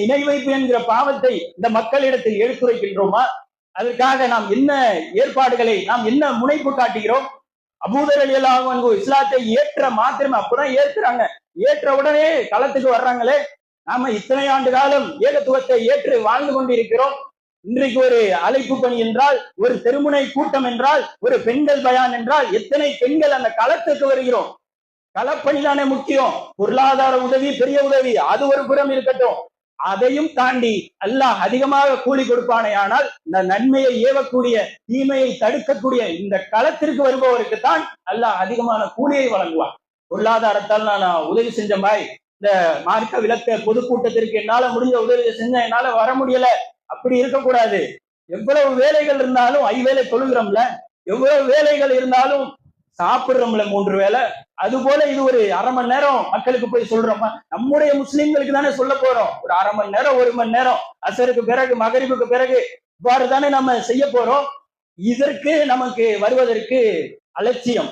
இணை வைப்பு என்கிற பாவத்தை இந்த மக்களிடத்தில் எடுத்துரைக்கின்றோமா? அதற்காக நாம் என்ன ஏற்பாடுகளை, நாம் என்ன முனைப்பு காட்டுகிறோம்? அபூதர் ரலியல்லாஹு அன்ஹு இஸ்லாத்தை ஏற்ற மாத்திரமே, அப்பதான் ஏற்கிறாங்க, ஏற்ற உடனே களத்துக்கு வர்றாங்களே. நாம இத்தனை ஆண்டு காலம் ஏகத்துவத்தை ஏற்று வாழ்ந்து கொண்டிருக்கிறோம். இன்றைக்கு ஒரு அழைப்பு பணி என்றால், ஒரு தெருமுனை கூட்டம் என்றால், ஒரு பெண்கள் பயான் என்றால், எத்தனை பெண்கள் அந்த களத்துக்கு வருகிறோம். களப்பணி தானே முக்கியம். பொருளாதார உதவி பெரிய உதவி, அது ஒரு புறம் இருக்கட்டும். அதையும் தாண்டி அல்லாஹ் அதிகமாக கூலி கொடுப்பானே. ஆனால் இந்த நன்மையை ஏவக்கூடிய, தீமையை தடுக்கக்கூடிய இந்த களத்திற்கு வருபவருக்கு தான் அல்லாஹ் அதிகமான கூலியை வழங்குவான். பொருளாதாரத்தால் நான் உதவி செஞ்ச மாதிரி, இந்த மார்க்க விளக்க பொதுக்கூட்டத்திற்கு என்னால முடிஞ்ச உதவி செஞ்ச, என்னால வர முடியல, அப்படி இருக்கக்கூடாது. எவ்வளவு வேலைகள் இருந்தாலும், ஐவேளை தொழுகிறோம்ல, எவ்வளவு வேலைகள் இருந்தாலும் சாப்பிடுறோம்ல 3 வேளை, அது போல இது ஒரு அரை மணி நேரம் மக்களுக்கு போய் சொல்றோமா? நம்முடைய முஸ்லிம்களுக்கு தானே சொல்ல போறோம். ஒரு அரை மணி நேரம், 1 மணி நேரம், அசருக்கு பிறகு மகரிபுக்கு பிறகு இவ்வாறு தானே நம்ம செய்ய போறோம். இதற்கு நமக்கு வருவதற்கு அலட்சியம்.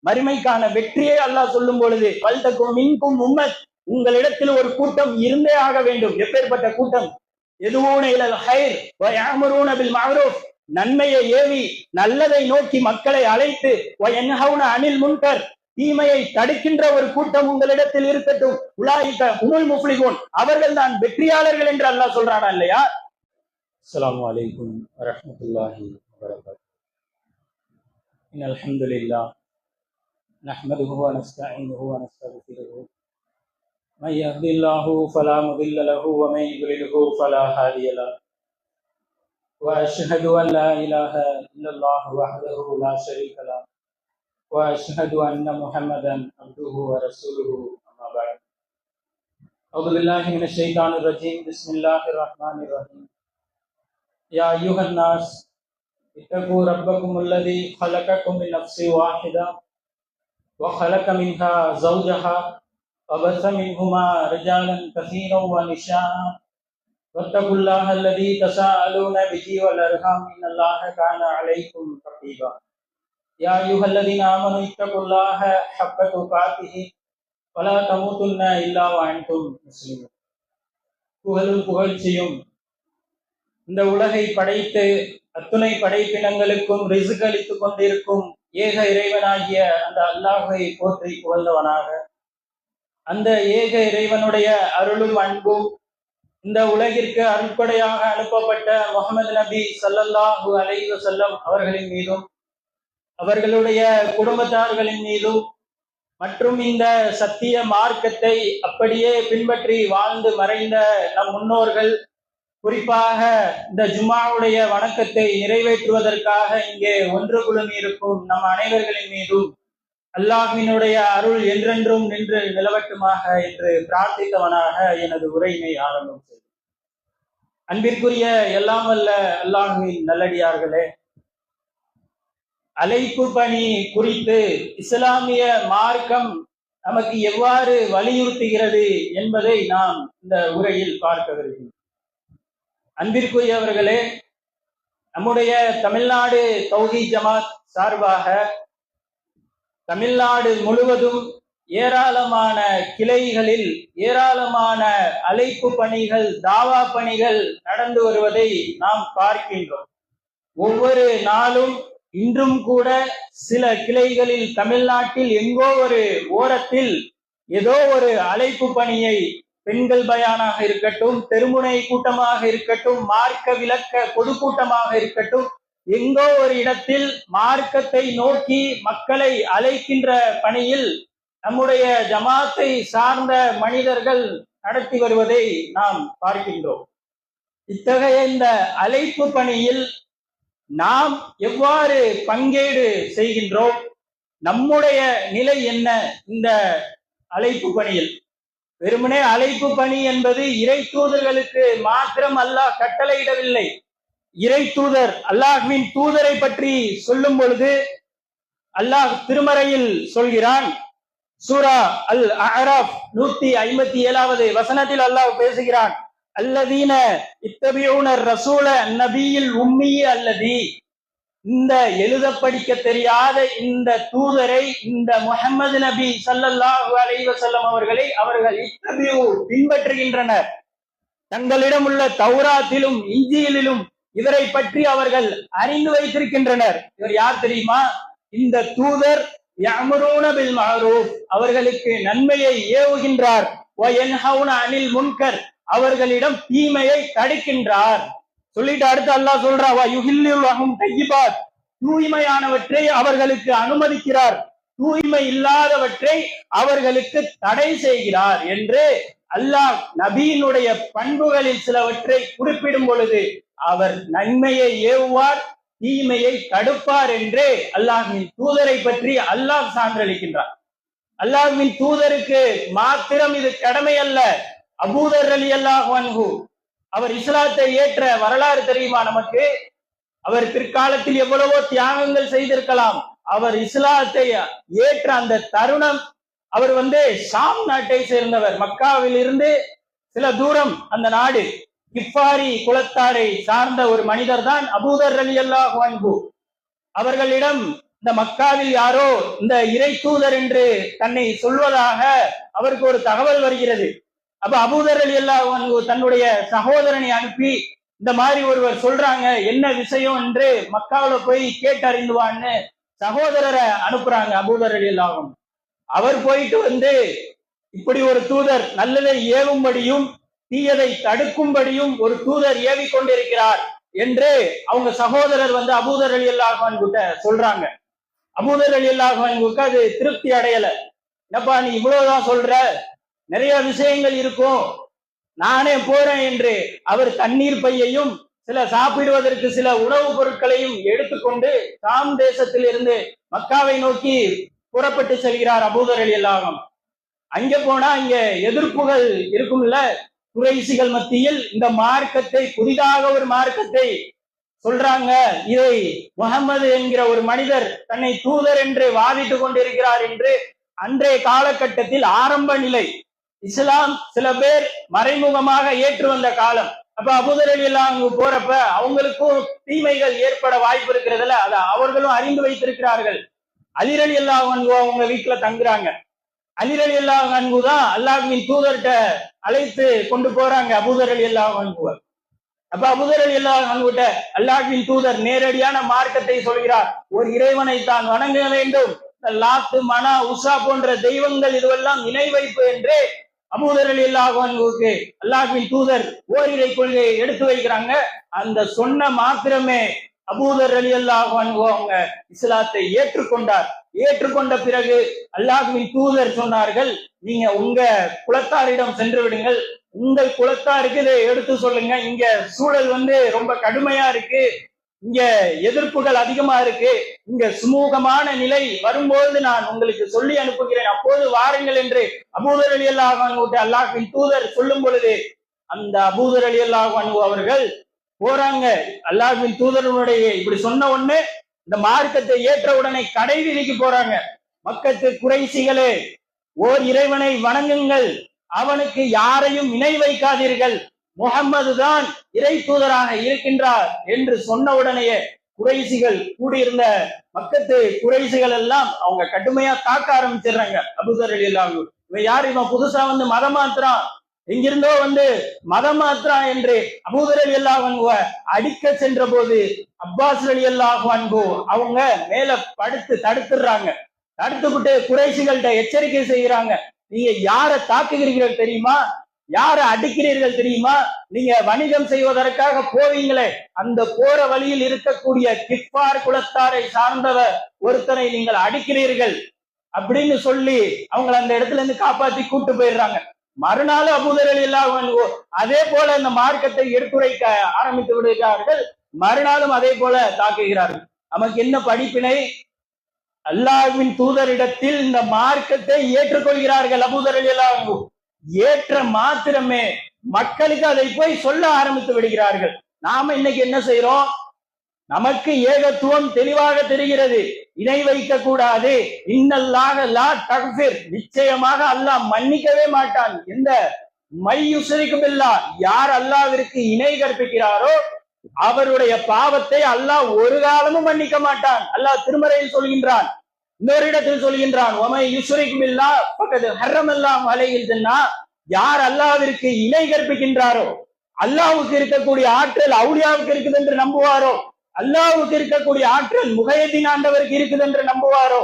மறுமைக்கான வெற்றியை அல்லாஹ் சொல்லும் பொழுது, வல்தக்கும் மின்கும் உம்மத், உங்களிடத்தில் ஒரு கூட்டம் இருந்தே ஆக வேண்டும். எப்பேற்பட்ட கூட்டம்? யதுஊன இலல் ஹைர் வ யஅமுரூன பில் மஅரூஃப், நன்மையை ஏவி நல்லதை நோக்கி மக்களை அழைத்து, வ யன்ஹவுன அனில் முன்கர், தீமையை தடுக்கின்ற ஒரு கூட்டம் உங்களிடத்தில் இருக்கட்டும். உலாயிக ஹுமுல் முஃப்லிஹூன், அவர்கள் தான் வெற்றியாளர்கள் என்று அல்லாஹ் சொல்றானா இல்லையா? அஸ்ஸலாமு அலைக்கும் வரஹ்மத்துல்லாஹி வபரகாத்துஹு. இன்னல் ஹம்துலில்லாஹ் நஹ்மதுஹு வ நஸ்தஈனுஹு வ நஸ்தக்ஃபிருஹு. من يهد الله فلا مضل له ومن يضلله فلا هادي له واشهد ان لا اله الا الله وحده لا شريك له واشهد ان محمدا عبده ورسوله اما بعد. اعوذ بالله من الشيطان الرجيم. بسم الله الرحمن الرحيم. يا ايها الناس اتقوا ربكم الذي خلقكم من نفس واحده وخلق منها زوجها وبث منهما رجالا كثيرا ونساء واتقوا الله الذي تساءلون به والارحام ان الله كان عليكم رقيبا. يا ايها الذين امنوا اتقوا الله حق تقاته ولا تموتن الا وانتم مسلمون. புகழும் புகழ்ச்சியும் இந்த உலகை படைத்து அத்துணை படைப்பினங்களுக்கும் ரிஸ்க் அளித்துக் கொண்டிருக்கும் ஏக இறைவனாகிய அந்த அல்லாஹை போற்றி புகழ்ந்தவனாக, அந்த ஏக இறைவனுடைய அருளும் அன்பும் இந்த உலகிற்கு அருட்படையாக அனுப்பப்பட்ட முஹம்மது நபி ஸல்லல்லாஹு அலைஹி வஸல்லம் அவர்களின் மீதும், அவர்களுடைய குடும்பத்தார்களின் மீதும், மற்றும் இந்த சத்திய மார்க்கத்தை அப்படியே பின்பற்றி வாழ்ந்து மறைந்த நம் முன்னோர்கள், குறிப்பாக இந்த ஜும்மாவுடைய வணக்கத்தை நிறைவேற்றுவதற்காக இங்கே ஒன்று குழுமி இருக்கும் நம் அனைவர்களின் மீதும் அல்லாஹ்வினுடைய அருள் என்றென்றும் நின்று நிலவட்டுமாக என்று பிரார்த்தித்தவனாக எனது உரையினை ஆரம்பம் செய்தேன். அன்பிற்குரிய எல்லாம் வல்ல அல்லாஹ்வின் நல்லடியார்களே, அழைப்பு பணி குறித்து இஸ்லாமிய மார்க்கம் நமக்கு எவ்வாறு வலியுறுத்துகிறது என்பதை நாம் இந்த உரையில் பார்க்க வருகிறோம். அன்பிற்குரியவர்களே, நம்முடைய தமிழ்நாடு தௌஹீத் ஜமாத் சார்பாக தமிழ்நாடு முழுவதும் ஏராளமான கிளைகளில் ஏராளமான அழைப்பு பணிகள், தாவா பணிகள் நடந்து வருவதை நாம் பார்க்கின்றோம். ஒவ்வொரு நாளும் இன்றும் கூட சில கிளைகளில் தமிழ்நாட்டில் எங்கோ ஒரு ஓரத்தில் ஏதோ ஒரு அழைப்பு பணியை, பெண்கள் பயானாக இருக்கட்டும், தெருமுனை கூட்டமாக இருக்கட்டும், மார்க்க விளக்க பொதுக்கூட்டமாக இருக்கட்டும், எங்கோ ஒரு இடத்தில் மார்க்கத்தை நோக்கி மக்களை அழைக்கின்ற பணியில் நம்முடைய ஜமாத்தை சார்ந்த மனிதர்கள் நடத்தி வருவதை நாம் பார்க்கின்றோம். இத்தகைய இந்த அழைப்பு பணியில் நாம் எவ்வாறு பங்கேடு செய்கின்றோம்? நம்முடைய நிலை என்ன? இந்த அழைப்பு பணியில் வெறுமனே அழைப்பு பணி என்பது இறை தூதர்களுக்கு மாத்திரம் அல்லாஹ் கட்டளையிடவில்லை. இறை தூதர், அல்லாஹ்வின் தூதரை பற்றி சொல்லும் பொழுது அல்லாஹ் திருமறையில் சொல்கிறான். சூரா அல் அஅராஃப் 157வது வசனத்தில் அல்லாஹ் பேசுகிறான். அல்லதீன இத்தபியூன ரசூல நபியில் உம்மி அல்லதி, இந்த எழுத படிக்க தெரியாத இந்த தூதரை, இந்த முஹம்மது நபி ஸல்லல்லாஹு அலைஹி வஸல்லம் அவர்களை அவர்கள் இத்தபியூ பின்பற்றுகின்றனர். தங்களிடம் உள்ள தௌராத்திலும் இஞ்சியிலும் இவரை பற்றி அவர்கள் அறிந்து வைத்திருக்கின்றனர். இவர் யார் தெரியுமா? இந்த தூதர் யஅமுரூன பில் மஅரூஃப், அவர்களுக்கு நன்மையை ஏவுகின்றார். வ யன்ஹவுன அனில் முன்கர், அவர்களிடம் தீமையை தடுக்கின்றார். சொல்லிட்டு அடுத்து அல்லாஹ் சொல்றா, வ யுஹில்லு லஹும் தய்யிபாத், தூய்மையானவற்றை அவர்களுக்கு அனுமதிக்கிறார், தூய்மை இல்லாதவற்றை அவர்களுக்கு தடை செய்கிறார் என்று அல்லாஹ் நபியினுடைய பண்புகளில் சிலவற்றை குறிப்பிடும் பொழுது அவர் நன்மையை ஏவுவார், தீமையை தடுப்பார் என்று அல்லாஹ்வின் தூதரை பற்றி அல்லாஹ் சான்றளிக்கின்றார். அல்லாஹ்வின் தூதருக்கு மாத்திரம் இது கடமை அல்ல. அபூதர் ரலியல்லாஹு அன்ஹு அவர் இஸ்லாத்தை ஏற்ற வரலாறு தெரியுமா நமக்கு? அவர் பிற்காலத்தில் எவ்வளவோ தியாகங்கள் செய்திருக்கலாம். அவர் இஸ்லாத்தை ஏற்ற அந்த தருணம், அவர் ஷாம் நாட்டை சேர்ந்தவர். மக்காவில் இருந்து சில தூரம் அந்த நாடு, கிஃபாரி குலத்தாரை சார்ந்த ஒரு மனிதர் தான் அபூதர் ரலியல்லாஹு அன்ஹு. அவர்களிடம் இந்த மக்காவில் யாரோ இந்த இறை தூதர் என்று தன்னை சொல்வதாக அவருக்கு ஒரு தகவல் வருகிறது. அப்ப அபூதர் ரலியல்லாஹு அன்ஹு தன்னுடைய சகோதரனை அனுப்பி இந்த மாதிரி ஒருவர் சொல்றாங்க, என்ன விஷயம் என்று மக்காவில போய் கேட்டறிந்துவான்னு சகோதரரை அனுப்புறாங்க அபூதர் ரலியல்லாஹு அன்ஹு. அவர் போயிட்டு இப்படி ஒரு தூதர் நல்லதை ஏவும்படியும் தீயதை தடுக்கும்படியும் ஒரு தூதர் ஏவி கொண்டிருக்கிறார் என்று அவங்க சகோதரர் அபூதர் ரலியல்லாஹு அன்ஹு சொல்றாங்க. அபூதர் ரலியல்லாஹு அன்ஹுக்கு அது திருப்தி அடையல. என்னப்பா நீ இவ்வளவுதான் சொல்ற, நிறைய விஷயங்கள் இருக்கும், நானே போறேன் என்று அவர் தண்ணீர் பையையும் சில சாப்பிடுவதற்கு சில உணவுப் பொருட்களையும் எடுத்துக்கொண்டு ஷாம் தேசத்தில் இருந்து மக்காவை நோக்கி புறப்பட்டு செல்கிறார் அபூதர் ரலியல்லாஹு அன்ஹு. அங்க போனா இங்க எதிர்ப்புகள் இருக்கும்ல, குறைஷிகள் மத்தியில் இந்த மார்க்கத்தை, புதிதாக ஒரு மார்க்கத்தை சொல்றாங்க, இதை முகமது என்கிற ஒரு மனிதர் தன்னை தூதர் என்று வாதிட்டு கொண்டிருக்கிறார் என்று அன்றைய காலகட்டத்தில் ஆரம்ப நிலை. இஸ்லாம் சில பேர் மறைமுகமாக ஏற்று வந்த காலம். அப்ப அபூதர் ரலியல்லாஹு அன்ஹு போறப்ப அவங்களுக்கும் தீமைகள் ஏற்பட வாய்ப்பு இருக்கிறதுல அதை அவர்களும் அறிந்து வைத்திருக்கிறார்கள். அலி ரலியல்லாஹு அன்ஹு அவங்க வீட்டுல தங்குறாங்க. அலி ரலியல்லாஹு அன்ஹு தான் அல்லாஹ்வின் தூதர்கிட்ட அழைத்து கொண்டு போறாங்க அபூதர் ரலியல்லாஹு அன்ஹு. அப்ப அபூதர் ரலியல்லாஹு அன்ஹுட்ட அல்லாஹ்வின் தூதர் நேரடியான மார்க்கத்தை சொல்கிறார். ஒரு இறைவனை தான் வணங்க வேண்டும், லாத்து மனா உஷா போன்ற தெய்வங்கள் இதுவெல்லாம் இணை வைப்பு என்று அபூதர் ரலியல்லாஹு அன்ஹுக்கு அல்லாஹ்வின் தூதர் ஓரிரை கொள்கையை எடுத்து வைக்கிறாங்க. அந்த சொன்ன மாத்திரமே அபூதர் ரலியல்லாஹு அன்ஹு அவங்க இஸ்லாத்தை ஏற்றுக்கொண்டார். ஏற்றுக்கொண்ட பிறகு அல்லாஹ்வின் தூதர் சொன்னார்கள், நீங்க உங்க குலத்தாரிடம் சென்று விடுங்கள், உங்கள் குலத்தாருக்கு இதை எடுத்து சொல்லுங்க, இங்க சூழல் ரொம்ப கடுமையா இருக்கு, இங்க எதிர்ப்புகள் அதிகமா இருக்கு, இங்க சுமூகமான நிலை வரும்போது நான் உங்களுக்கு சொல்லி அனுப்புகிறேன், அப்போது வாருங்கள் என்று அபூதர் ரலியல்லாஹு அன்ஹு அல்லாஹ்வின் தூதர் சொல்லும் பொழுது அந்த அபூதர் ரலியல்லாஹு அன்ஹு அவர்கள் போறாங்க. அல்லாஹ்வின் தூதருடைய இப்படி சொன்ன உடனே இந்த மார்க்கத்தை ஏற்ற உடனே கடை வீதிக்கு போறாங்க. மக்கத்து குறைசிகளே, ஓர் இறைவனை வணங்குங்கள், அவனுக்கு யாரையும் இணை வைக்காதீர்கள், முகம்மது தான் இறை தூதராக இருக்கின்றார் என்று சொன்ன உடனேயே குறைசிகள், கூடியிருந்த மக்கத்து குறைசிகள் எல்லாம் அவங்க கடுமையா தாக்க ஆரம்பிச்சிடுறாங்க. அபூதர் ரலியல்லாஹு அன்ஹு, இவன் யார், இவன் புதுசா மதம் மாத்திரான், எங்கிருந்தோ மதம் மாத்திரான் என்று அபூதர் ரலியல்லாஹு அன்ஹு அடிக்க சென்ற போது அப்பாஸ் ரலியல்லாஹு அன்ஹு அவங்க மேல படுத்து தடுத்துடுறாங்க. தடுத்துவிட்டு குறைஷிகள்கிட்ட எச்சரிக்கை செய்கிறாங்க, நீங்க யாரை தாக்குகிறீர்கள் தெரியுமா, யாரை அடிக்கிறீர்கள் தெரியுமா, நீங்க வணிகம் செய்வதற்காக போவீங்களே, அந்த போற வழியில் இருக்கக்கூடிய கிஃபார் குலத்தாரை சார்ந்தவர் ஒருத்தனை நீங்கள் அடிக்கிறீர்கள் அப்படின்னு சொல்லி அவங்களை அந்த இடத்துல இருந்து காப்பாத்தி கூட்டு போயிடுறாங்க. மறுநாள் அபூதர் ரலியல்லாஹு அன்ஹு அதே போல இந்த மார்க்கத்தை எடுத்துரைக்க ஆரம்பித்து விடுகிறார்கள். மறுநாளும் அதே போல தாக்குகிறார்கள். நமக்கு என்ன படிப்பினை? அல்லாஹ்வின் தூதரிடத்தில் இந்த மார்க்கத்தை ஏற்றுக்கொள்கிறார்கள் அபூதர் ரலியல்லாஹு அன்ஹு. ஏற்ற மாத்திரமே மக்களுக்கு அதை போய் சொல்ல ஆரம்பித்து விடுகிறார்கள். நாம இன்னைக்கு என்ன செய்யறோம்? நமக்கு ஏகத்துவம் தெளிவாக தெரிகிறது, இணை வைக்க கூடாது, இன்னல்லாஹ லா தக்ஃபிர், நிச்சயமாக அல்லாஹ் மன்னிக்கவே மாட்டான். எந்த மையுஷ்ரிகு பில்லாஹ், யார் அல்லாஹ்விற்கு இணை கற்பிக்கிறாரோ அவருடைய பாவத்தை அல்லாஹ் ஒரு காலமும் மன்னிக்க மாட்டான். அல்லாஹ் திருமறையில் சொல்கின்றான், இன்னொரு இடத்தில் சொல்கின்றான், வமை யுஷ்ரிகு பில்லாஹ் ஃபகத் ஹர்ரமல்லாஹு அலைஹில் ஜன்னah, யார் அல்லாஹ்விற்கு இணை கற்பிக்கின்றாரோ அல்லாஹ்வுக்கு இருக்கக்கூடிய ஆற்றல் அவுலியாவுக்கு இருக்குது என்று நம்புவாரோ, அல்லாஹ்வுக்கு இருக்கக்கூடிய ஆற்றல் முஹையதீன் ஆண்டவருக்கு இருக்குது என்று நம்புவாரோ,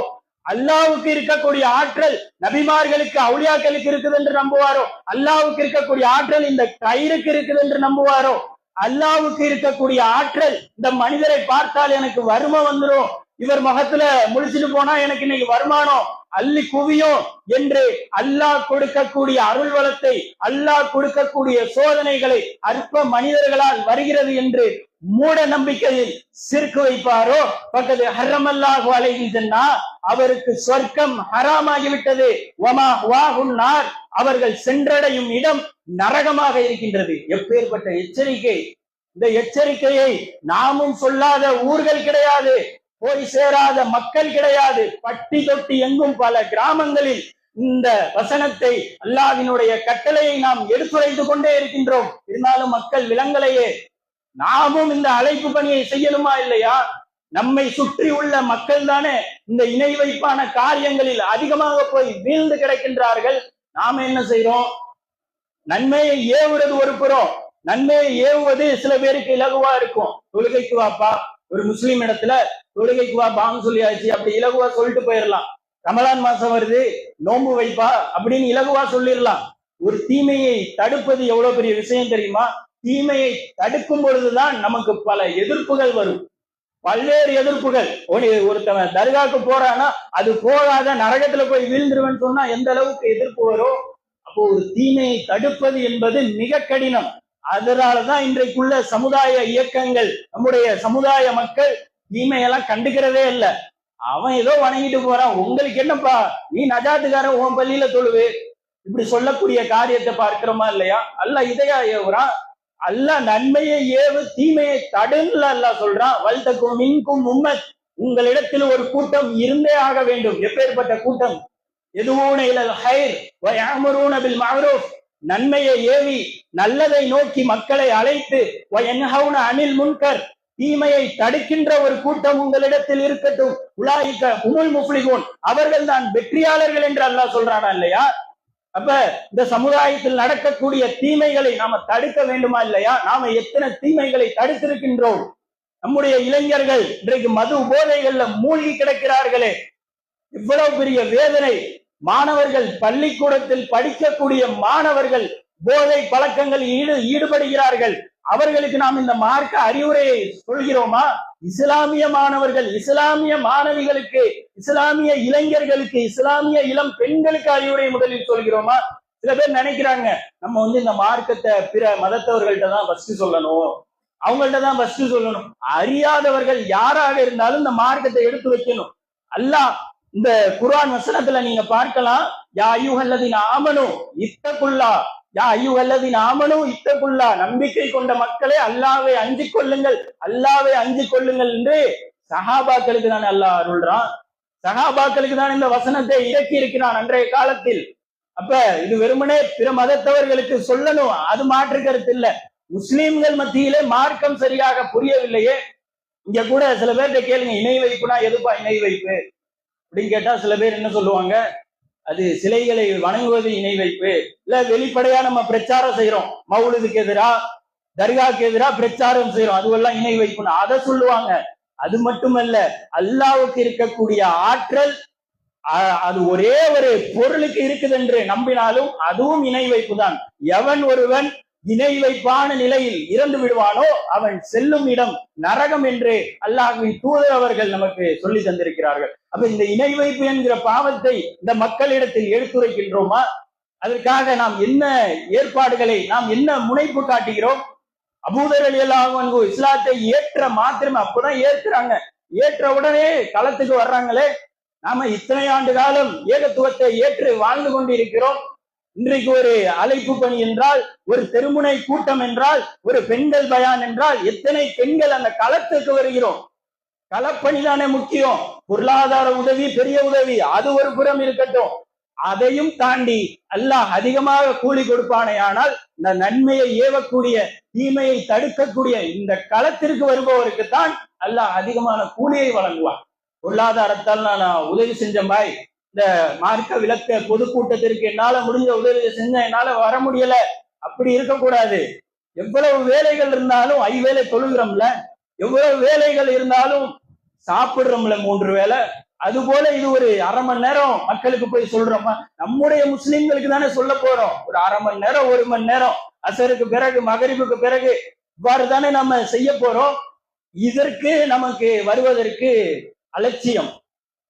அல்லாஹ்வுக்கு இருக்கக்கூடிய ஆற்றல் நபிமார்களுக்கு அவுலியாக்களுக்கு இருக்குது என்று நம்புவாரோ, அல்லாஹ்வுக்கு இருக்கக்கூடிய ஆற்றல் இந்த கயிறுக்கு இருக்குது என்று நம்புவாரோ, அல்லாஹ்வுக்கு இருக்கக்கூடிய ஆற்றல் இந்த மனிதரை பார்த்தால் எனக்கு வறுமை வந்துடும், இவர் முகத்துல முழிச்சிட்டு போனா எனக்கு இன்னைக்கு வருமானம் அள்ளி குவியும் என்று அல்லாஹ் கொடுக்கக்கூடிய அருள் வளத்தை, அல்லாஹ் கொடுக்கக்கூடிய சோதனைகளை அற்ப மனிதர்களால் வருகிறது என்று மூட நம்பிக்கையில் சிறுக்கு வைப்பாரோ, பக்கத்து ஹர்ரமல்லாஹு அலைஹி ஜன்னா, அவருக்கு சொர்க்கம் ஹராமாகிவிட்டது, வமா வாஹுன்னார், அவர்கள் சென்றடையும் இடம் நரகமாக இருக்கின்றது. எப்பேற்பட்ட எச்சரிக்கை! இந்த எச்சரிக்கையை நாமும் சொல்லாத ஊர்கள் கிடையாது, போய் சேராத மக்கள் கிடையாது. பட்டி தொட்டி எங்கும் பல கிராமங்களில் இந்த வசனத்தை, அல்லாஹ்வினுடைய கட்டளையை நாம் எடுத்துரைத்து கொண்டே இருக்கின்றோம். இருந்தாலும் மக்கள் விலங்கலையே. நாமும் இந்த அழைப்பு பணியை செய்யணுமா இல்லையா? நம்மை சுற்றி உள்ள மக்கள் தானே இந்த இணை வைப்பான காரியங்களில் அதிகமாக போய் வீழ்ந்து கிடக்கின்றார்கள். நாம என்ன செய்யறோம்? நன்மையை ஏவுறது ஒரு புறம், நன்மையை ஏவுவது சில பேருக்கு இலகுவா இருக்கும். தொழுகைக்கு வாப்பா, ஒரு முஸ்லீம் இடத்துல தொழுகைக்கு வாப்பான்னு சொல்லியாச்சு, அப்படி இலகுவா சொல்லிட்டு போயிடலாம். ரமலான் மாசம் வருது, நோன்பு வைப்பா அப்படின்னு இலகுவா சொல்லிடலாம். ஒரு தீமையை தடுப்பது எவ்வளவு பெரிய விஷயம் தெரியுமா? தீமையை தடுக்கும் பொழுதுதான் நமக்கு பல எதிர்ப்புகள் வரும், பல்வேறு எதிர்ப்புகள். ஒருத்தவன் தர்காக்கு போறானா அது போகாத நரகத்துல போய் வீழ்ந்துருவன்னு சொன்னா எந்த அளவுக்கு எதிர்ப்பு வரும்? அப்போ ஒரு தீமையை தடுப்பது என்பது மிக கடினம். அதனாலதான் இன்றைக்குள்ள சமுதாய இயக்கங்கள், நம்முடைய சமுதாய மக்கள் தீமையெல்லாம் கண்டுக்கிறதே இல்லை. அவன் ஏதோ வணங்கிட்டு போறான், உங்களுக்கு என்னப்பா, நீ நஜாத்துக்காரன், உன் பள்ளியில தொழுவு, இப்படி சொல்லக்கூடிய காரியத்தை பார்க்கிறோமா இல்லையா? அல்லாஹ் இதையா ஏவுறான்? அல்லாஹ் நன்மையை ஏவு, தீமையை தடுன்னு அல்லாஹ் சொல்றான். வல்தக்கும் மின்கும் உம்மத், உங்களிடத்தில் ஒரு கூட்டம் இருந்தே ஆக வேண்டும். எப்பேற்பட்ட கூட்டம்? எதுவூன இலல் ஹைர் வ யஅமுரூன பில் மஅரூஃப், நன்மையை ஏவி நல்லதை நோக்கி மக்களை அழைத்து, வ யன்ஹவுன அனில் முன்கர், தீமையை தடுக்கின்ற ஒரு கூட்டம் உங்களிடத்தில் இருக்கட்டும். உலாயிக ஹுமுல் முஃப்லிஹூன், அவர்கள் தான் வெற்றியாளர்கள் என்று அல்லாஹ் சொல்றானா இல்லையா? அப்ப இந்த சமுதாயத்தில் நடக்கக்கூடிய தீமைகளை நாம தடுக்க வேண்டுமா இல்லையா? நாம எத்தனை தீமைகளை தடுத்திருக்கின்றோம்? நம்முடைய இளைஞர்கள் இன்றைக்கு மது போதைகள்ல மூழ்கி கிடக்கிறார்களே, இவ்வளவு பெரிய வேதனை. மாணவர்கள், பள்ளிக்கூடத்தில் படிக்கக்கூடிய மாணவர்கள் போதை பழக்கங்கள் ஈடுபடுகிறார்கள். அவர்களுக்கு நாம் இந்த மார்க்க அறிவுரையை சொல்கிறோமா? இஸ்லாமிய மாணவர்கள், இஸ்லாமிய மாணவிகளுக்கு, இஸ்லாமிய இளைஞர்களுக்கு, இஸ்லாமிய இளம் பெண்களுக்கு அறிவுரை முதலில் சொல்கிறோமா? சில பேர் நினைக்கிறாங்க நம்ம இந்த மார்க்கத்தை பிற மதத்தவர்கள்ட்ட தான் ஃபர்ஸ்ட் சொல்லணும், அவங்கள்ட்ட தான் ஃபர்ஸ்ட் சொல்லணும். அறியாதவர்கள் யாராக இருந்தாலும் இந்த மார்க்கத்தை எடுத்து வைக்கணும். அல்லாஹ் இந்த குர்ஆன் வசனத்துல நீங்க பார்க்கலாம், யா அய்யுஹல்லதீன ஆமனு இத்தகுல்லா, யா அய்யுஹல்லதீன ஆமனு இத்தகுல்லா, நம்பிக்கை கொண்ட மக்களே அல்லாஹ்வை அஞ்சிக் கொள்ளுங்கள், அல்லாஹ்வை அஞ்சிக் கொள்ளுங்கள் என்று சஹாபாக்களுக்கு தான் அல்லாஹ் அருள்றான். சஹாபாக்களுக்கு தான் இந்த வசனத்தை இறக்கி இருக்கிறான் அன்றைய காலத்தில். அப்ப இது வெறுமனே பிற மதத்தவர்களுக்கு சொல்லணும், அது மாற்று கருத்து இல்ல. முஸ்லிம்கள் மத்தியிலே மார்க்கம் சரியாக புரியவில்லையே. இங்க கூட சில பேர்கிட்ட கேளுங்க, இணை வைப்புனா எதுப்பா இணை வைப்பு அப்படின்னு கேட்டா சில பேர் என்ன சொல்லுவாங்க, அது சிலைகளை வணங்குவது இணை வைப்பு, இல்ல வெளிப்படையா நம்ம பிரச்சாரம் செய்யறோம், மௌலுதுக்கு எதிரா தர்காக்கு எதிரா பிரச்சாரம் செய்யறோம், அதுவெல்லாம் இணை வைப்புன்னு அதை சொல்லுவாங்க. அது மட்டுமல்ல, அல்லாஹ்வுக்கு இருக்கக்கூடிய ஆற்றல் அது ஒரே ஒரு பொருளுக்கு இருக்குது என்று நம்பினாலும் அதுவும் இணை வைப்பு தான். எவன் ஒருவன் இணை வைப்பான நிலையில் இறந்து விடுவானோ அவன் செல்லும் இடம் நரகம் என்று அல்லாஹ்வின் தூதர் அவர்கள் நமக்கு சொல்லி தந்திருக்கிறார்கள். அப்ப இந்த இணை வைப்பு என்கிற பாவத்தை இந்த மக்களிடத்தில் எடுத்துரைக்கின்றோமா? அதற்காக நாம் என்ன ஏற்பாடுகளை, நாம் என்ன முனைப்பு காட்டுகிறோம்? அபூதர் ரலியல்லாஹு அன்ஹு இஸ்லாத்தை ஏற்ற மாத்திரம் அப்பதான் ஏற்கிறாங்க, ஏற்ற உடனே களத்துக்கு வர்றாங்களே. நாம இத்தனை ஆண்டு காலம் ஏகத்துவத்தை ஏற்று வாழ்ந்து கொண்டிருக்கிறோம். இன்றைக்கு ஒரு அழைப்பு பணி என்றால், ஒரு தெருமுனை கூட்டம் என்றால், ஒரு பெண்கள் பயான் என்றால் எத்தனை பெண்கள் அந்த களத்துக்கு வருகிறோம். களப்பணிதானே முக்கியம். பொருளாதார உதவி பெரிய உதவி, அது ஒரு புறம் இருக்கட்டும். அதையும் தாண்டி அல்லாஹ் அதிகமாக கூலி கொடுப்பானே. ஆனால் இந்த நன்மையை ஏவக்கூடிய, தீமையை தடுக்கக்கூடிய இந்த களத்திற்கு வருபவருக்குத்தான் அல்லாஹ் அதிகமான கூலியை வழங்குவான். பொருளாதாரத்தால் நான் உதவி செஞ்சேன் பாய், இந்த மார்க்க விளக்க பொதுக்கூட்டத்திற்கு என்னால முடிஞ்ச உதவி செஞ்ச, என்னால வர முடியல, அப்படி இருக்கக்கூடாது. எவ்வளவு வேலைகள் இருந்தாலும் ஐவேளை தொழுகிறோம்ல, எவ்வளவு வேலைகள் இருந்தாலும் சாப்பிடுறோம்ல 3 வேளை. அது போல இது ஒரு அரை மணி நேரம் மக்களுக்கு போய் சொல்றோமா? நம்முடைய முஸ்லிம்களுக்கு தானே சொல்ல போறோம். ஒரு அரை மணி நேரம் 1 மணி நேரம் அசருக்கு பிறகு மகரிபுக்கு பிறகு இவ்வாறு தானே நம்ம செய்ய போறோம். இதற்கு நமக்கு வருவதற்கு அலட்சியம்.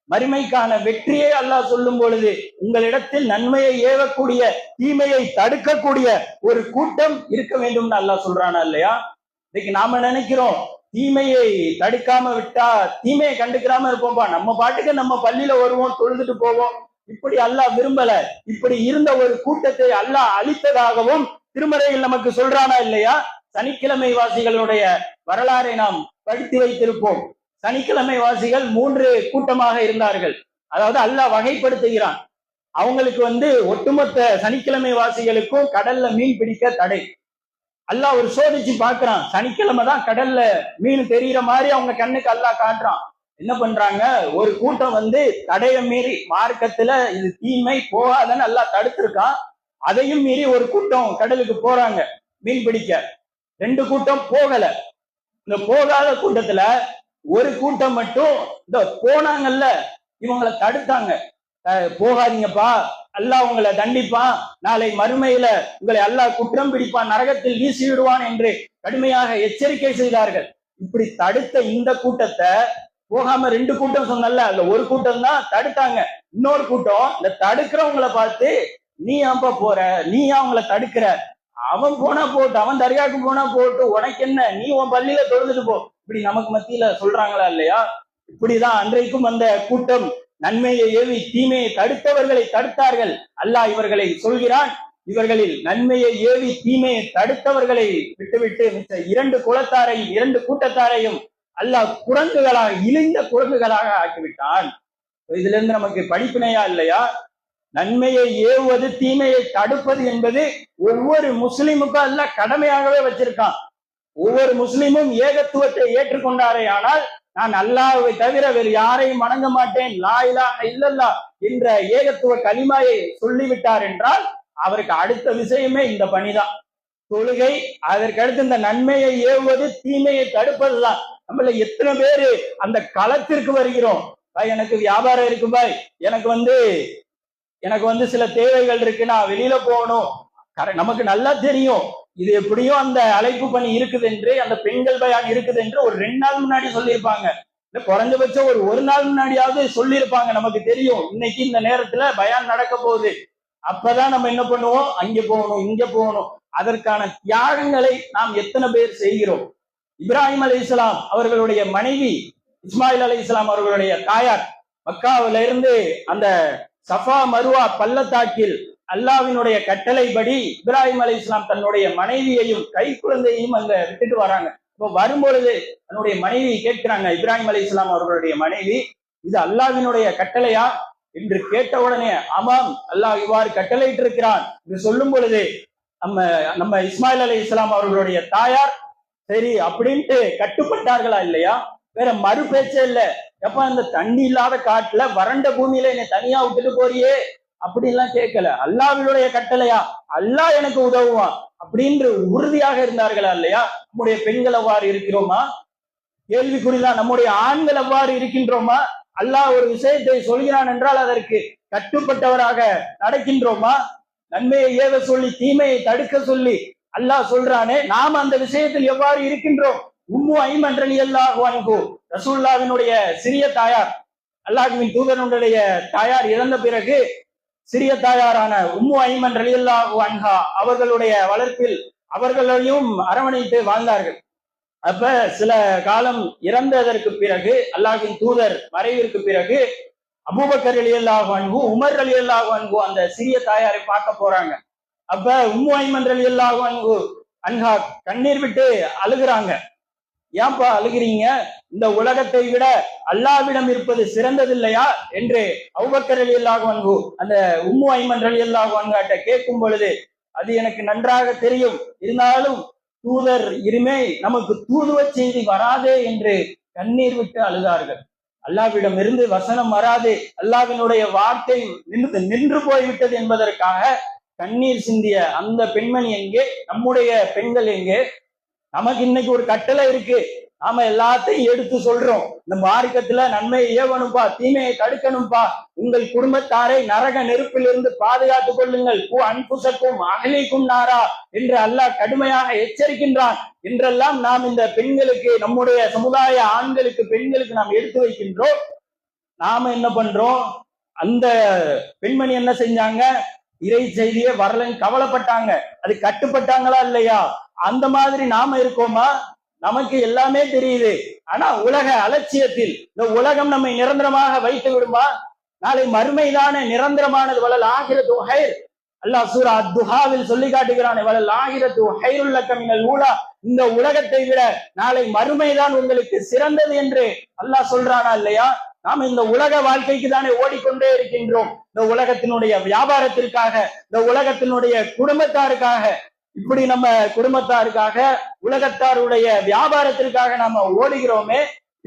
மறுமைக்கான வெற்றியை அல்லாஹ் சொல்லும் பொழுது உங்களிடத்தில் நன்மையை ஏவக்கூடிய தீமையை தடுக்கக்கூடிய ஒரு கூட்டம் இருக்க வேண்டும்னு அல்லாஹ் சொல்றானா இல்லையா? இன்னைக்கு நாம நினைக்கிறோம் தீமையை தடுக்காம விட்டா தீமையை கண்டுக்கிறாம இருப்போம்பா, நம்ம பாட்டுக்கு நம்ம பள்ளியில வருவோம், தொழுதுட்டு போவோம். இப்படி அல்லாஹ் விரும்பல. இப்படி இருந்த ஒரு கூட்டத்தை அல்லாஹ் அழித்ததாகவும் திருமறையில் நமக்கு சொல்றானா இல்லையா? சனிக்கிழமை வாசிகளுடைய வரலாறை நாம் படித்து வைத்திருப்போம். சனிக்கிழமை வாசிகள் 3 கூட்டமாக இருந்தார்கள். அதாவது அல்லாஹ் வகைப்படுத்துகிறான். அவங்களுக்கு ஒட்டுமொத்த சனிக்கிழமை வாசிகளுக்கும் கடல்ல மீன் பிடிக்க தடை. அல்லாஹ் ஒரு சோதிச்சு பாக்குறான். சனிக்கிழமை தான் கடல்ல மீன் தெரிகிற மாதிரி அவங்க கண்ணுக்கு அல்லாஹ் காட்டுறான். என்ன பண்றாங்க? ஒரு கூட்டம் தடையை மீறி மார்க்கத்துல இது தீமை போகாதன்னு அல்லாஹ் தடுத்திருக்கான். அதையும் மீறி ஒரு கூட்டம் கடலுக்கு போறாங்க மீன் பிடிக்க. 2 கூட்டம் போகல. இந்த போகாத கூட்டத்துல ஒரு கூட்டம் மட்டும் இந்த போனாங்கல்ல, இவங்களை தடுத்தாங்க. போகாதீங்கப்பா, அல்லாஹ் உங்களை தண்டிப்பான், நாளை மறுமையில உங்களை அல்லாஹ் குற்றம் பிடிப்பான், நரகத்தில் வீசி விடுவான் என்று கடுமையாக எச்சரிக்கை செய்தார்கள். இப்படி தடுத்த இந்த கூட்டத்தை போகாம 2 கூட்டம் சொன்னல, அதுல ஒரு கூட்டம் தான் தடுத்தாங்க. இன்னொரு கூட்டம் இந்த தடுக்கிறவங்களை பார்த்து, நீ ஏன்பா போற, நீ ஏன் அவங்களை தடுக்கிற, அவன் போனா போட்டு, அவன் தர்காவுக்கு போனா போட்டு, உனக்கு என்ன, நீ உன் பள்ளியில தொழுதுட்டு போ, இப்படி நமக்கு மத்தியில சொல்றாங்களா இல்லையா? இப்படிதான் அன்றைக்கும் அந்த கூட்டம் நன்மையை ஏவி தீமையை தடுத்தவர்களை தடுத்தார்கள். அல்லாஹ் இவர்களை சொல்கிறான், இவர்களில் நன்மையை ஏவி தீமையை தடுத்தவர்களை விட்டுவிட்டு மிச்ச 2 குலத்தாரையும் 2 கூட்டத்தாரையும் அல்லாஹ் குரங்குகளாக, இழிந்த குரங்குகளாக ஆக்கிவிட்டான். இதுல இருந்து நமக்கு படிப்பினையா இல்லையா? நன்மையை ஏவுவது தீமையை தடுப்பது என்பது ஒவ்வொரு முஸ்லிமுக்கும் அல்லாஹ் கடமையாகவே வச்சிருக்கான். ஒவ்வொரு முஸ்லிமும் ஏகத்துவத்தை ஏற்றுக்கொண்டாரே ஆனால், நான் அல்லாஹ்வை தவிர வேறு யாரையும் வணங்க மாட்டேன், லா இலாஹ இல்லல்லாஹ் என்ற ஏகத்துவ கலிமாயை சொல்லிவிட்டார் என்றால் அவருக்கு அடுத்த விஷயமே இந்த பணிதான், தொழுகை. அதற்கு அடுத்து இந்த நன்மையை ஏவுவது தீமையை தடுப்பதுதான். நம்மள எத்தனை பேரு அந்த களத்திற்கு வருகிறோம்? பாய், எனக்கு வியாபாரம் இருக்கு பாய், எனக்கு சில தேவைகள் இருக்கு, நான் வெளியில போகணும். நமக்கு நல்லா தெரியும் இது எப்படியும் அந்த அழைப்பு பணி இருக்குது என்று, அந்த பெண்கள் பயான் இருக்குது என்று ஒரு 2 நாள் முன்னாடி சொல்லியிருப்பாங்க. இல்ல குறைஞ்சபட்சம் ஒரு நாள் முன்னாடியாவது சொல்லியிருப்பாங்க. நமக்கு தெரியும் இன்னைக்கு இந்த நேரத்துல பயான் நடக்க போகுது. அப்பதான் நம்ம என்ன பண்ணுவோம்? அங்க போகணும், இங்க போகணும். அதற்கான தியாகங்களை நாம் எத்தனை பேர் செய்கிறோம்? இப்ராஹிம் அலைஹிஸ்ஸலாம் அவர்களுடைய மனைவி இஸ்மாயில் அலைஹிஸ்ஸலாம் அவர்களுடைய தாயார் மக்காவில இருந்து அந்த சஃபா மருவா பள்ளத்தாக்கில் அல்லாஹ்வினுடைய கட்டளைப்படி இப்ராஹிம் அலைஹிஸ்ஸலாம் தன்னுடைய மனைவியையும் கை குழந்தையையும் அங்க விட்டுட்டு வராங்க. இப்போ வரும்பொழுது தன்னுடைய மனைவி கேட்கிறாங்க, இப்ராஹிம் அலைஹிஸ்ஸலாம் அவர்களுடைய மனைவி, இது அல்லாஹ்வினுடைய கட்டளையா என்று கேட்ட உடனே, ஆமாம் அல்லாஹ் இவ்வாறு கட்டளையிட்டு இருக்கிறான் என்று சொல்லும் பொழுது நம்ம இஸ்மாயில் அலைஹிஸ்ஸலாம் அவர்களுடைய தாயார் சரி அப்படின்ட்டு கட்டுப்பட்டார்களா இல்லையா? வேற மறு பேச்சே இல்ல. எப்ப அந்த தண்ணி இல்லாத காட்டுல வறண்ட பூமியில என்னை தனியா விட்டுட்டு போறியே அப்படின்லாம் கேட்கல. அல்லாஹ்வினுடைய கட்டளையா, அல்லாஹ் எனக்கு உதவுவான் அப்படின்னு உறுதியாக இருந்தார்களா இல்லையா? நம்முடைய பெண்கள் அவ்வாறு இருக்கிறோமா? கேள்விக்குறிதான். நம்முடைய ஆண்கள் அவ்வாறு இருக்கின்றோமா? அல்லாஹ் ஒரு விஷயத்தை சொல்கிறான் என்றால் அதற்கு கட்டுப்பட்டவராக நடக்கின்றோமா? நன்மையை ஏவ சொல்லி தீமையை தடுக்க சொல்லி அல்லாஹ் சொல்றானே, நாம் அந்த விஷயத்தில் எவ்வாறு இருக்கின்றோம்? உம்மு ஐமன் ரலியல்லாஹு அன்ஹு, ரசூலுல்லாஹ்வினுடைய சிறிய தாயார், அல்லாஹ்வின் தூதனுடைய தாயார் இறந்த பிறகு சிறிய தாயாரான உம்மு ஐமன் ரலியல்லாஹு அன்ஹா அவர்களுடைய வளர்ப்பில் அவர்களையும் அரவணைத்து வாழ்ந்தார்கள். அப்ப சில காலம் இறந்ததற்கு பிறகு, அல்லாஹ்வின் தூதர் மறைவிற்கு பிறகு, அபூபக்கர் ரலியல்லாஹு அன்ஹு, உமர் ரலியல்லாஹு அன்ஹு அந்த சிறிய தாயாரை பார்க்க போறாங்க. அப்ப உம்மு ஐமன் ரலியல்லாஹு அன்ஹா கண்ணீர் விட்டு அழுகிறாங்க. ஏன்பா அழுகிறீங்க? இந்த உலகத்தை விட அல்லாஹ்விடம் இருப்பது சிறந்தது இல்லையா என்று அபூபக்கர் ரலியல்லாஹு அன்ஹு அந்த உம்மு ஐமன் ரலியல்லாஹு அன்ஹாட்ட கேட்கும் பொழுது, அது எனக்கு நன்றாக தெரியும், இருந்தாலும் தூதர் இருமே நமக்கு தூதுவ செய்தி வராதே என்று கண்ணீர் விட்டு அழுதார்கள். அல்லாஹ்விடம் இருந்து வசனம் வராது, அல்லாஹ்வினுடைய வார்த்தை நின்று போய்விட்டது என்பதற்காக கண்ணீர் சிந்திய அந்த பெண்மணி எங்கே? நம்முடைய பெண்கள் எங்கே? நமக்கு இன்னைக்கு ஒரு கட்டளை இருக்கு, நாம எல்லாத்தையும் எடுத்து சொல்றோம். இந்த மார்க்கத்துல நன்மையை ஏவணும்பா, தீமையை தடுக்கணும்பா, உங்கள் குடும்பத்தாரை நரக நெருப்பிலிருந்து பாதுகாத்துக் கொள்ளுங்கள், அன்புசக்கும் அகலிக்கும் நாரா என்று அல்லாஹ் கடுமையாக எச்சரிக்கின்றான் என்றெல்லாம் நாம் இந்த பெண்களுக்கு, நம்முடைய சமுதாய ஆண்களுக்கு, பெண்களுக்கு நாம் எடுத்து வைக்கின்றோம். நாம என்ன பண்றோம்? அந்த பெண்மணி என்ன செஞ்சாங்க? இறை செய்தியே வரலன்னு கவலைப்பட்டாங்க. அது கட்டுப்பட்டாங்களா இல்லையா? அந்த மாதிரி நாம இருக்கோமா? நமக்கு எல்லாமே தெரியுது, ஆனா உலக அலட்சியத்தில் இந்த உலகம் நம்மை நிரந்தரமாக வைத்து விடுமா? நாளை மறுமைதானே நிரந்தரமானது. வலல் ஆகிரத்து ஹைர், அல்லாஹ் சூரா அத்-துஹாவில் சொல்லி காட்டுகிறான், வலல் ஆகிரத்து ஹைருல் லக்க மினல் ஊலா, இந்த உலகத்தை விட நாளை மறுமைதான் உங்களுக்கு சிறந்தது என்று அல்லாஹ் சொல்றானா இல்லையா? நாம் இந்த உலக வாழ்க்கைக்கு தானே ஓடிக்கொண்டே இருக்கின்றோம். இந்த உலகத்தினுடைய வியாபாரத்திற்காக, இந்த உலகத்தினுடைய குடும்பத்தாருக்காக, இப்படி நம்ம குடும்பத்தாருக்காக, உலகத்தாருடைய வியாபாரத்திற்காக நாம ஓடுகிறோமே.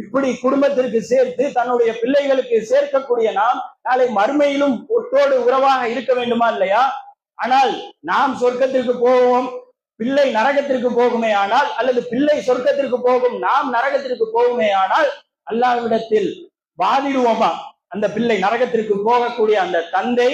இப்படி குடும்பத்திற்கு சேர்த்து தன்னுடைய பிள்ளைகளுக்கு சேர்க்கக்கூடிய நாம் நாளை மறுமையிலும் ஒட்டோடு உறவாக இருக்க வேண்டுமா இல்லையா? ஆனால் நாம் சொர்க்கத்திற்கு போவோம், பிள்ளை நரகத்திற்கு போகுமே ஆனால், அல்லது பிள்ளை சொர்க்கத்திற்கு போகும், நாம் நரகத்திற்கு போகுமே ஆனால், அல்லாஹ்விடத்தில் வாதிடுவோமா? அந்த பிள்ளை நரகத்திற்கு போகக்கூடிய அந்த தந்தை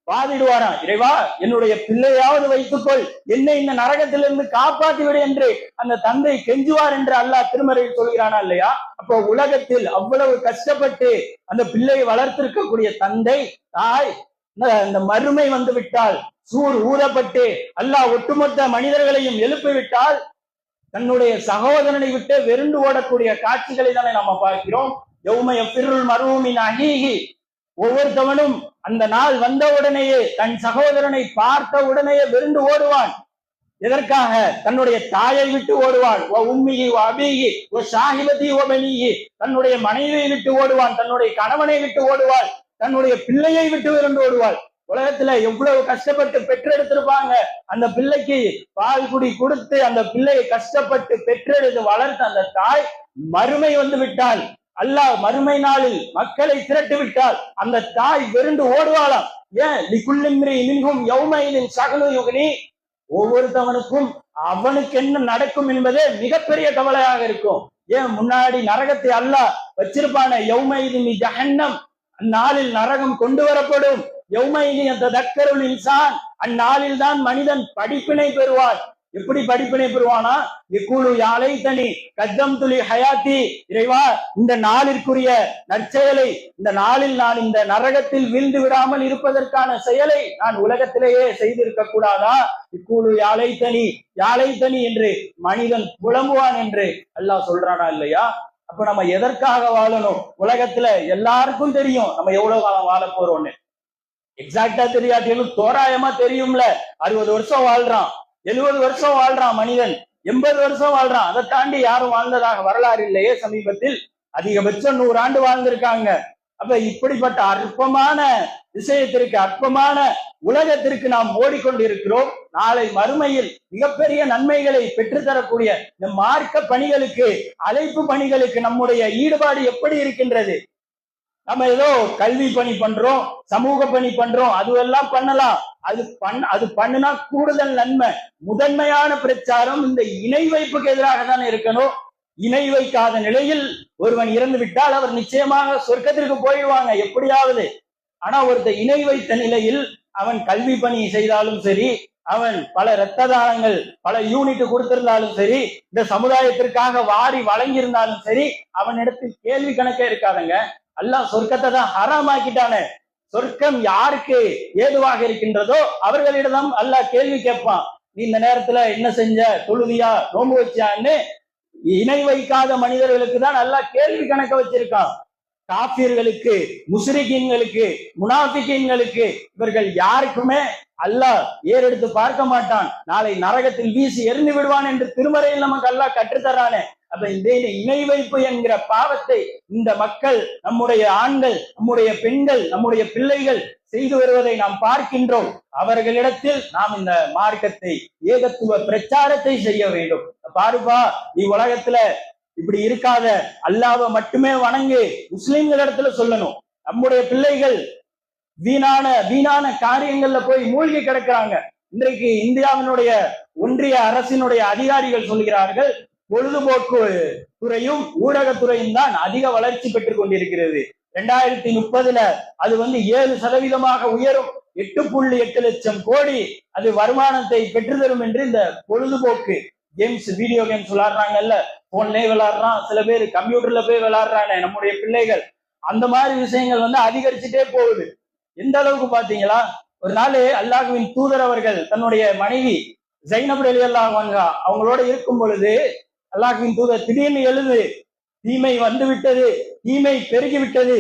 வாதிடுவாரா, இறைவா என்னுடைய பிள்ளையாவது வைத்துக்கொள், என்னை இந்த நரகத்திலிருந்து காப்பாற்றி விடு என்று அந்த தந்தை கெஞ்சுவார் என்று அல்லாஹ் திருமறையில் சொல்கிறானா இல்லையா? அப்போ உலகத்தில் அவ்வளவு கஷ்டப்பட்டு அந்த பிள்ளையை வளர்த்திருக்கக்கூடிய தந்தை தாய், இந்த மறுமை வந்து விட்டால், சூர் ஊதப்பட்டு அல்லாஹ் ஒட்டுமொத்த மனிதர்களையும் எழுப்பிவிட்டால், தன்னுடைய சகோதரனை விட்டு வெறுண்டு ஓடக்கூடிய காட்சிகளை தானே நாம பார்க்கிறோம். யௌம யஃபிருல் மர்உ மின் அஹீஹி, ஒவ்வொருத்தவனும் அந்த நாள் வந்த உடனேயே, தன் சகோதரனை பார்த்த உடனேயே வெறுண்டு ஓடுவான். எதற்காக? தன்னுடைய தாயை விட்டு ஓடுவான். உம்மிஹி வ அபீஹி வ ஸாஹிபதி வ பனீஹி, தன்னுடைய மனைவியை விட்டு ஓடுவான், தன்னுடைய கணவனை விட்டு ஓடுவாள், தன்னுடைய பிள்ளையை விட்டு வெறுண்டு ஓடுவாள். உலகத்துல எவ்வளவு கஷ்டப்பட்டு பெற்றெடுத்திருப்பாங்க. அந்த பிள்ளைக்கு பால் குடி கொடுத்து அந்த பிள்ளையை கஷ்டப்பட்டு பெற்றெடுத்து வளர்த்த அந்த தாய் மறுமை வந்து விட்டால், அல்லாஹ் மறுமை நாளில் மக்களை திரட்டு விட்டால் அந்த தாய் வெறுண்டு ஓடுவாளாம். ஏன்? லிகுல்லிம்ரி மின்ஹும் யௌமைதின் ஷஅனு யுக்னி, ஒவ்வொருத்தவனுக்கும் அவனுக்கு என்ன நடக்கும் என்பதே மிகப்பெரிய கவலையாக இருக்கும். ஏன்? முன்னாடி நரகத்தை அல்லாஹ் வச்சிருப்பான, யௌமைதின் ஜஹன்னம், அந்நாளில் நரகம் கொண்டு வரப்படும். யௌமைதின் யதக்கருல் இன்சான், அந்நாளில் தான் மனிதன் படிப்பினை பெறுவான். எப்படி படிப்பினை பெறுவானா? யகூலு யா லைதனி கத்தம்து லி ஹயாத்தி, இறைவா இந்த நாளிற்குரிய நற்செயலை, இந்த நாளில் நான் இந்த நரகத்தில் வீழ்ந்து விடாமல் இருப்பதற்கான செயலை நான் உலகத்திலேயே செய்திருக்க கூடாதா? யகூலு யா லைதனி என்று மனிதன் புலம்புவான் என்று அல்லாஹ் சொல்றானா இல்லையா? அப்ப நம்ம எதற்காக வாழணும்? உலகத்துல எல்லாருக்கும் தெரியும் நம்ம எவ்வளவு காலம் வாழ போறோம்னு. எக்ஸாக்டா தெரியாட்டிலும் தோராயமா தெரியும்ல. 60 வருஷம் வாழ்றான், 70 வருஷம் வாழ்றான் மனிதன், 80 வருஷம் வாழ்றான். அதை தாண்டி யாரும் வாழ்ந்ததாக வரலாறு இல்லையே. சமீபத்தில் அதிகபட்சம் 100 ஆண்டு வாழ்ந்திருக்காங்க. அப்ப இப்படிப்பட்ட அற்பமான விஷயத்திற்கு, அற்பமான உலகத்திற்கு நாம் ஓடிக்கொண்டிருக்கிறோம். நாளை மறுமையில் மிகப்பெரிய நன்மைகளை பெற்றுத்தரக்கூடிய இந்த மார்க்க பணிகளுக்கு, அழைப்பு பணிகளுக்கு நம்முடைய ஈடுபாடு எப்படி இருக்கின்றது? நம்ம ஏதோ கல்வி பணி பண்றோம், சமூக பணி பண்றோம், அதுவெல்லாம் பண்ணலாம். அது பண்ணுனா கூடுதல் நன்மை. முதன்மையான பிரச்சாரம் இந்த இணை வைப்புக்கு எதிராக தானே இருக்கணும். இணை வைக்காத நிலையில் ஒருவன் இறந்து விட்டால் அவர் நிச்சயமாக சொர்க்கத்திற்கு போயிடுவாங்க எப்படியாவது. ஆனா ஒருத்தர் இணை வைத்த நிலையில் அவன் கல்வி பணி செய்தாலும் சரி, அவன் பல இரத்த தானங்கள், பல யூனிட் கொடுத்திருந்தாலும் சரி, இந்த சமுதாயத்திற்காக வாரி வழங்கியிருந்தாலும் சரி, அவனிடத்தில் கேள்வி கணக்கே இருக்காதுங்க. அல்லாஹ் சொர்க்கத்தை தான் ஹராமாக்கிட்டானே. சொர்க்கம் யாருக்கு ஏதுவாக இருக்கின்றதோ அவர்களிடம் அல்லாஹ் கேள்வி கேட்பான். நீ இந்த நேரத்துல என்ன செஞ்ச, தொழுதியா, நோன்பு வச்சியான்னு இணை வைக்காத மனிதர்களுக்கு தான் அல்லாஹ் கேள்வி கணக்க வச்சிருக்கான். காஃபிர்களுக்கு, முஸ்ரிகீன்களுக்கு, முனாஃபிகீன்களுக்கு, இவர்கள் யாருக்குமே அல்லாஹ் ஏறெடுத்து பார்க்க மாட்டான். நாளை நரகத்தில் வீசி எரிந்து விடுவான் என்று திருமறையில் நமக்கு அல்லாஹ் கற்றுத்தரானே. அப்ப இந்த இணை வைப்பு என்கிற பாவத்தை இந்த மக்கள், நம்முடைய ஆண்கள், நம்முடைய பெண்கள், நம்முடைய பிள்ளைகள் செய்து வருவதை நாம் பார்க்கின்றோம். அவர்களிடத்தில் நாம் இந்த மார்க்கத்தை, ஏகத்துவ பிரச்சாரத்தை செய்ய வேண்டும். பாருப்பா, நீ உலகத்துல இப்படி இருக்காத, அல்லாஹ்வை மட்டுமே வணங்கு, முஸ்லிம்கள் இடத்துல சொல்லணும். நம்முடைய பிள்ளைகள் வீணான காரியங்கள்ல போய் மூழ்கி கிடக்கிறாங்க. இன்றைக்கு இந்தியாவினுடைய ஒன்றிய அரசினுடைய அதிகாரிகள் சொல்கிறார்கள், பொழுதுபோக்கு துறையும் ஊடகத்துறையும் தான் அதிக வளர்ச்சி பெற்றுக் கொண்டிருக்கிறது. 2030 அது 7% உயரும், 8.8 லட்சம் கோடி அது வருமானத்தை பெற்றுத்தரும் என்று இந்த பொழுதுபோக்கு கேம்ஸ், வீடியோ கேம்ஸ் விளையாடுறாங்கல்ல, போன்லயே விளையாடுறான், சில பேர் கம்ப்யூட்டர்ல போய் விளையாடுறாங்க நம்முடைய பிள்ளைகள், அந்த மாதிரி விஷயங்கள் அதிகரிச்சுட்டே போகுது. எந்த அளவுக்கு பாத்தீங்களா? ஒரு நாள் அல்லாஹ்வின் தூதர் அவர்கள் தன்னுடைய மனைவி ஜைனப் ரலியல்லாஹு அன்ஹா அவங்களோட இருக்கும் பொழுது அல்லாஹ்வின் தூதர் திடீர்னு எழுது, தீமை விட்டது, தீமை பெருகிவிட்டது,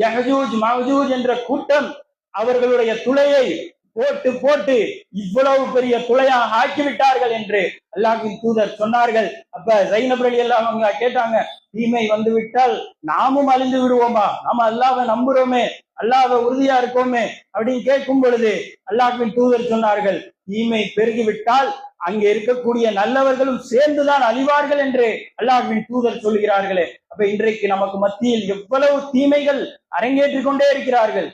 யஹ்ஜூஜ் மஹ்ஜூஜ் என்ற கூட்டம் அவர்களுடைய துளையை போட்டு போட்டு இவ்வளவு பெரிய துளையாக ஆக்கிவிட்டார்கள் என்று அல்லாஹ்வின் தூதர் சொன்னார்கள். அப்ப ஜைனப் ரலியல்லாஹு அன்ஹா கேட்டாங்க, தீமை விட்டால் நாமும் அழிந்து விடுவோமா? நாம அல்லாஹ்வை நம்புறோமே, அல்லாஹ்வை உறுதியா இருக்கோமே அப்படின்னு கேட்கும் பொழுது அல்லாஹ்வின் தூதர் சொன்னார்கள், தீமை பெருகிவிட்டால் அங்கே இருக்கக்கூடிய நல்லவர்களும் சேர்ந்துதான் அழிவார்கள் என்று அல்லாஹ்வின் தூதர் சொல்கிறார்களே. அப்ப இன்றைக்கு நமக்கு மத்தியில் எவ்வளவு தீமைகள் அரங்கேற்றிக் கொண்டே இருக்கிறார்கள்.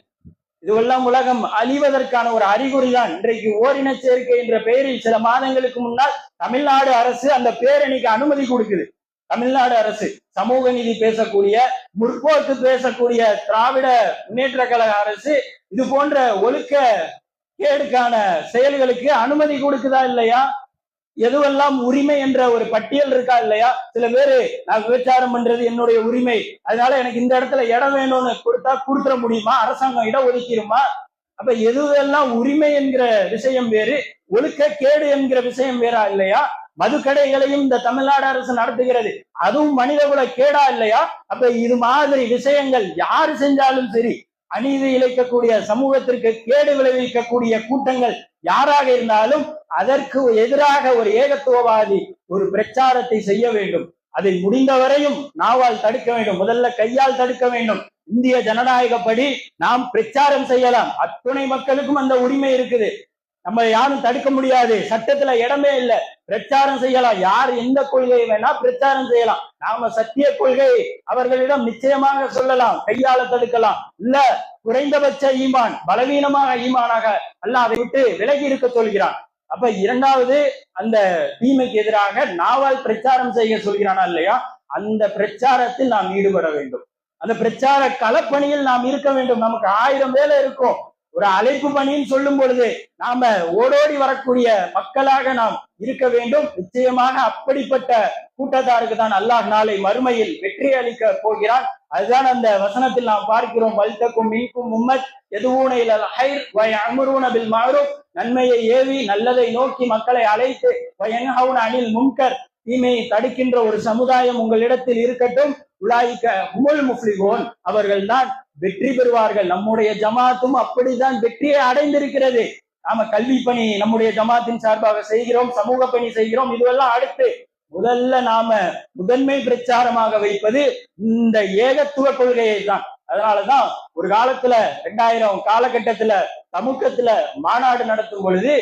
இதுவெல்லாம் உலகம் அழிவதற்கான ஒரு அறிகுறி தான். இன்றைக்கு ஓரின சேர்க்கை என்ற பெயரில் சில மாதங்களுக்கு முன்னால் தமிழ்நாடு அரசு அந்த பேரணிக்கு அனுமதி கொடுக்குது. தமிழ்நாடு அரசு சமூக நீதி பேசக்கூடிய, முற்போக்கு பேசக்கூடிய திராவிட முன்னேற்ற கழக அரசு இது போன்ற ஒழுக்க கேடுக்கான செயல்களுக்கு அனுமதி கொடுக்குதா இல்லையா? எதுவெல்லாம் உரிமை என்ற ஒரு பட்டியல் இருக்கா இல்லையா? சில பேரு நான் விபச்சாரம் பண்றது என்னுடைய உரிமை, அதனால எனக்கு இந்த இடத்துல இடம் வேணும்னு கொடுத்துட முடியுமா? அரசாங்கம் இடம் ஒதுக்கிடுமா? அப்ப எதுவெல்லாம் உரிமை என்கிற விஷயம் வேறு, ஒழுக்க கேடு என்கிற விஷயம் வேறா இல்லையா? மதுக்கடைகளையும் இந்த தமிழ்நாடு அரசு நடத்துகிறது, அதுவும் மனிதகுல கேடா இல்லையா? அப்ப இது மாதிரி விஷயங்கள் யாரு செஞ்சாலும் சரி, அநீதி இழைக்கக்கூடிய, சமூகத்திற்கு கேடு விளைவிக்கக்கூடிய கூட்டங்கள் யாராக இருந்தாலும் அதற்கு எதிராக ஒரு ஏகத்துவவாதி ஒரு பிரச்சாரத்தை செய்ய வேண்டும். அதை முடிந்தவரையும் நாவால் தடுக்க வேண்டும், முதல்ல கையால் தடுக்க வேண்டும். இந்திய ஜனநாயகப்படி நாம் பிரச்சாரம் செய்யலாம், அத்துணை மக்களுக்கும் அந்த உரிமை இருக்குது, நம்ம யாரும் தடுக்க முடியாது, சட்டத்துல இடமே இல்லை, பிரச்சாரம் செய்யலாம், யார் எந்த கொள்கையை வேணா பிரச்சாரம் செய்யலாம். நாம சத்திய கொள்கை அவர்களிடம் நிச்சயமாக சொல்லலாம், கையால தடுக்கலாம். இல்ல குறைந்தபட்ச ஈமான், பலவீனமாக ஈமானாக அல்லாஹ் அதை விட்டு விலகி இருக்க சொல்கிறான். அப்ப இரண்டாவது அந்த தீமைக்கு எதிராக நாவால் பிரச்சாரம் செய்ய சொல்கிறானா இல்லையா? அந்த பிரச்சாரத்தில் நாம் ஈடுபட வேண்டும், அந்த பிரச்சார களப்பணியில் நாம் இருக்க வேண்டும். நமக்கு 1000 வேலை இருக்கும். ஒரு அழைப்பு பணின்னு சொல்லும் பொழுது நாம ஓடோடி வரக்கூடிய மக்களாக நாம் இருக்க வேண்டும். நிச்சயமாக அப்படிப்பட்ட கூட்டத்தாருக்கு தான் அல்லாஹ் நாளை மறுமையில் வெற்றி அளிக்க போகிறான். அதுதான் அந்த வசனத்தில் நாம் பார்க்கிறோம், வல்தக்கும் மின்கும் உம்மத் யதுஊன இலல் ஹைர் வ யஅமுரூன பில் மஅரூஃப், நன்மையை ஏவி நல்லதை நோக்கி மக்களை அழைத்து வ யன்ஹவுன அனில் முன்கர், தீமையை தடுக்கின்ற ஒரு சமுதாயம் உங்களிடத்தில் இருக்கட்டும். உலாயிக ஹுமுல் முஃப்லிஹூன், அவர்கள் தான் வெற்றி பெறுவார்கள். நம்முடைய ஜமாத்தும் அப்படிதான் வெற்றியை அடைந்திருக்கிறது. நாம கல்வி பணி நம்முடைய ஜமாத்தின் சார்பாக செய்கிறோம், சமூக பணி செய்கிறோம். இதுவெல்லாம் அடுத்து முதல்ல நாம முதன்மை பிரச்சாரமாக வைப்பது இந்த ஏகத்துவ கொள்கையை தான். அதனாலதான் ஒரு காலத்துல 2000 காலகட்டத்துல தமுக்கத்துல மாநாடு நடத்தும் பொழுது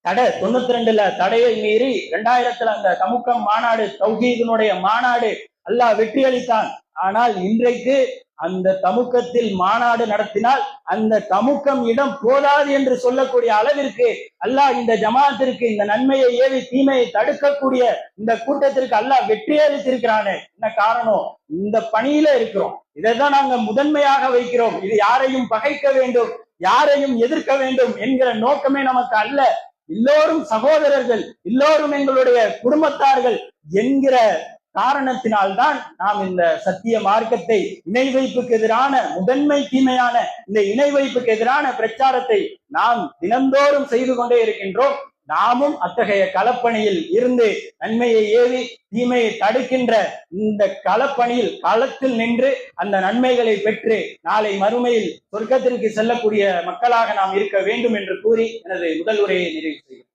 92 தடையை மீறி 2000 அந்த தமுக்கம் மாநாடு, தௌஹீதினுடைய மாநாடு அல்லாஹ் வெற்றி அளித்தான். ஆனால் இன்றைக்கு அந்த தமுக்கத்தில் மாநாடு நடத்தினால் அந்த தமுக்கம் இடம் போதாது என்று சொல்லக்கூடிய அளவிற்கு அல்லாஹ் இந்த ஜமாத்திற்கு, இந்த நன்மையை ஏவி தீமையை தடுக்கக்கூடிய இந்த கூட்டத்திற்கு அல்லாஹ் வெற்றி அளித்திருக்கிறானே. என்ன காரணம்? இந்த பணியில இருக்கிறோம், இதைதான் நாங்க முதன்மையாக வைக்கிறோம். இது யாரையும் பகைக்க வேண்டும், யாரையும் எதிர்க்க வேண்டும் என்கிற நோக்கமே நமக்கு அல்ல. எல்லோரும் சகோதரர்கள், எல்லோரும் எங்களுடைய குடும்பத்தார்கள் என்கிற காரணத்தினால்தான் நாம் இந்த சத்திய மார்க்கத்தை, இணை வைப்புக்கு எதிரான முதன்மை தீமையான இந்த இணை வைப்புக்கு எதிரான பிரச்சாரத்தை நாம் தினந்தோறும் செய்து கொண்டே இருக்கின்றோம். நாமும் அத்தகைய களப்பணியில் இருந்து நன்மையை ஏவி தீமையை தடுக்கின்ற இந்த களப்பணியில் களத்தில் நின்று அந்த நன்மைகளை பெற்று நாளை மறுமையில் சொர்க்கத்திற்கு செல்லக்கூடிய மக்களாக நாம் இருக்க வேண்டும் என்று கூறி எனது முதல் உரையை நிறைவு செய்கிறேன்.